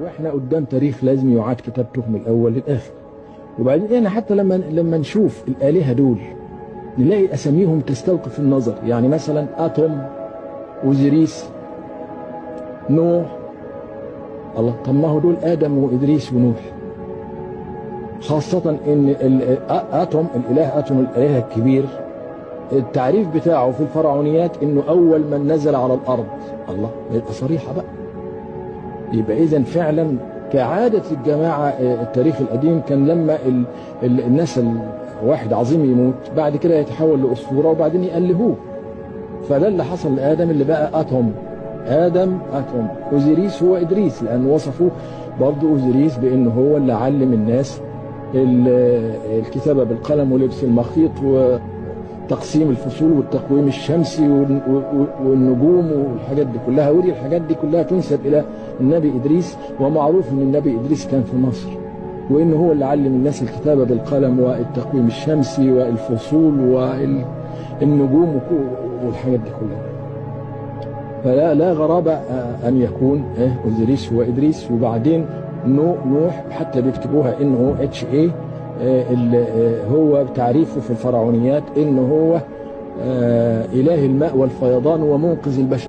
واحنا قدام تاريخ لازم يعاد كتابته من الاول للاخر. وبعدين احنا حتى لما نشوف الالهه دول نلاقي اساميهم تستوقف النظر. يعني مثلا اتوم، اوزيريس، نوح. الله، طب ما هو دول ادم وادريس ونوح. خاصه ان اتوم، الاله اتوم الاله الكبير، التعريف بتاعه في الفرعونيات انه اول من نزل على الارض. الله، يبقى صريحه بقى. يبقى اذا فعلا كعاده الجماعه التاريخ القديم كان لما الناس واحد عظيم يموت بعد كده يتحول لاسطوره وبعدين يقلبوه. فده اللي حصل لادم اللي بقى اتوم. ادم اتوم. اوزيريس هو ادريس، لان وصفوه برضه اوزيريس بانه هو اللي علم الناس الكتابه بالقلم ولبس المخيط وتقسيم الفصول والتقويم الشمسي والنجوم والحاجات دي كلها. ودي الحاجات دي كلها تنسب الى النبي ادريس، ومعروف ان النبي ادريس كان في مصر، وانه هو اللي علم الناس الكتابه بالقلم والتقويم الشمسي والفصول والنجوم والحاجات دي كلها. فلا غرابه ان يكون اوزيريس هو ادريس. وبعدين نوح حتى بيكتبوها انه اتش اي، هو تعريفه في الفرعونيات انه هو اله الماء والفيضان ومنقذ البشر.